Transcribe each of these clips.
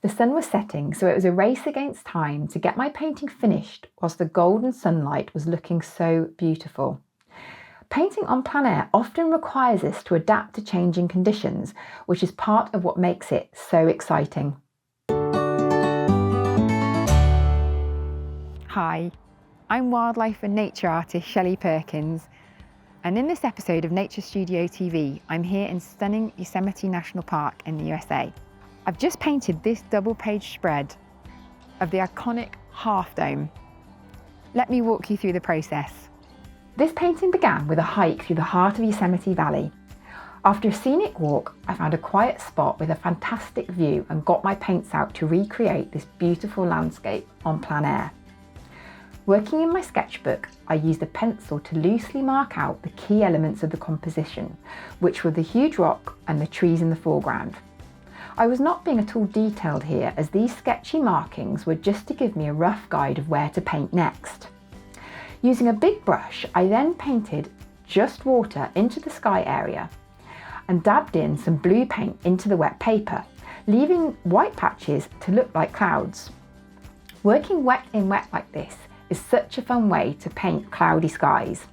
The sun was setting, so it was a race against time to get my painting finished whilst the golden sunlight was looking so beautiful. Painting on plein air often requires us to adapt to changing conditions, which is part of what makes it so exciting. Hi, I'm wildlife and nature artist Shelly Perkins, and in this episode of Nature Studio TV, I'm here in stunning Yosemite National Park in the USA. I've just painted this double-page spread of the iconic half dome. Let me walk you through the process. This painting began with a hike through the heart of Yosemite Valley. After a scenic walk, I found a quiet spot with a fantastic view and got my paints out to recreate this beautiful landscape on plein air. Working in my sketchbook, I used a pencil to loosely mark out the key elements of the composition, which were the huge rock and the trees in the foreground. I was not being at all detailed here, as these sketchy markings were just to give me a rough guide of where to paint next. Using a big brush, I then painted just water into the sky area and dabbed in some blue paint into the wet paper, leaving white patches to look like clouds. Working wet in wet like this is such a fun way to paint cloudy skies.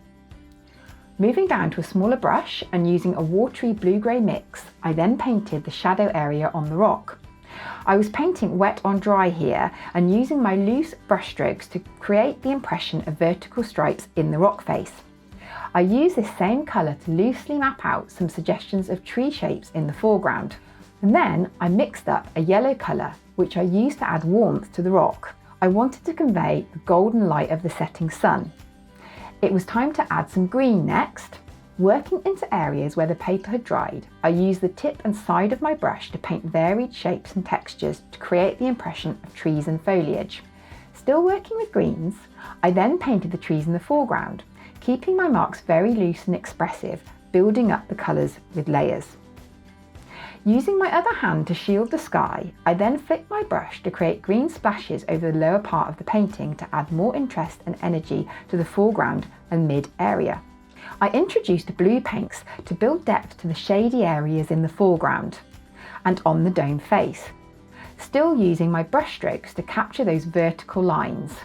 Moving down to a smaller brush and using a watery blue-grey mix, I then painted the shadow area on the rock. I was painting wet on dry here and using my loose brush strokes to create the impression of vertical stripes in the rock face. I used this same colour to loosely map out some suggestions of tree shapes in the foreground. And then I mixed up a yellow colour, which I used to add warmth to the rock. I wanted to convey the golden light of the setting sun. It was time to add some green next. Working into areas where the paper had dried, I used the tip and side of my brush to paint varied shapes and textures to create the impression of trees and foliage. Still working with greens, I then painted the trees in the foreground, keeping my marks very loose and expressive, building up the colours with layers. Using my other hand to shield the sky, I then flicked my brush to create green splashes over the lower part of the painting to add more interest and energy to the foreground and mid area. I introduced blue paints to build depth to the shady areas in the foreground and on the dome face, still using my brush strokes to capture those vertical lines.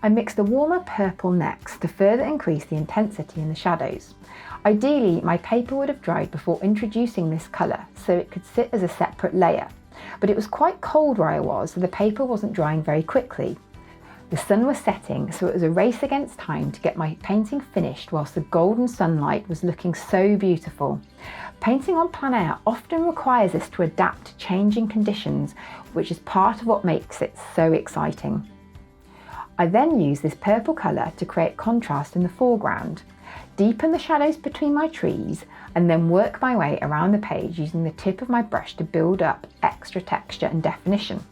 I mixed a warmer purple next to further increase the intensity in the shadows. Ideally, my paper would have dried before introducing this colour so it could sit as a separate layer, but it was quite cold where I was, so the paper wasn't drying very quickly. The sun was setting, so it was a race against time to get my painting finished whilst the golden sunlight was looking so beautiful. Painting on plein air often requires us to adapt to changing conditions, which is part of what makes it so exciting. I then used this purple colour to create contrast in the foreground, deepen the shadows between my trees, and then work my way around the page using the tip of my brush to build up extra texture and definition.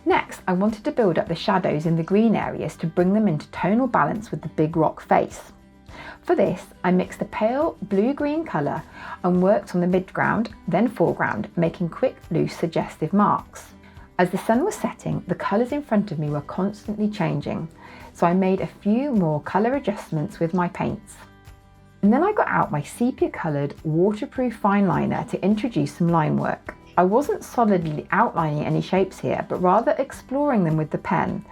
Next, I wanted to build up the shadows in the green areas to bring them into tonal balance with the big rock face. For this, I mixed a pale blue-green colour and worked on the midground, then foreground, making quick, loose, suggestive marks. As the sun was setting, the colours in front of me were constantly changing, so I made a few more colour adjustments with my paints. And then I got out my sepia-coloured waterproof fine liner to introduce some line work. I wasn't solidly outlining any shapes here, but rather exploring them with the pen.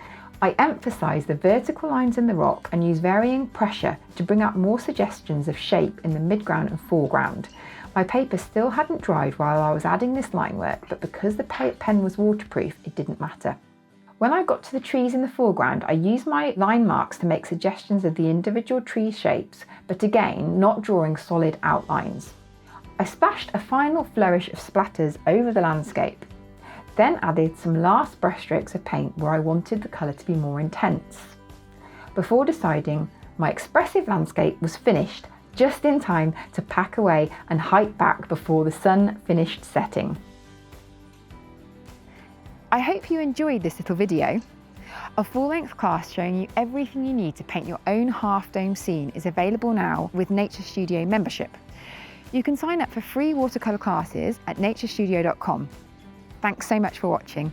I emphasised the vertical lines in the rock and used varying pressure to bring out more suggestions of shape in the midground and foreground. My paper still hadn't dried while I was adding this line work, but because the pen was waterproof, it didn't matter. When I got to the trees in the foreground, I used my line marks to make suggestions of the individual tree shapes, but again, not drawing solid outlines. I splashed a final flourish of splatters over the landscape, then added some last brushstrokes of paint where I wanted the colour to be more intense. Before deciding, my expressive landscape was finished just in time to pack away and hike back before the sun finished setting. I hope you enjoyed this little video. A full-length class showing you everything you need to paint your own half-dome scene is available now with Nature Studio membership. You can sign up for free watercolour classes at naturestudio.com. Thanks so much for watching.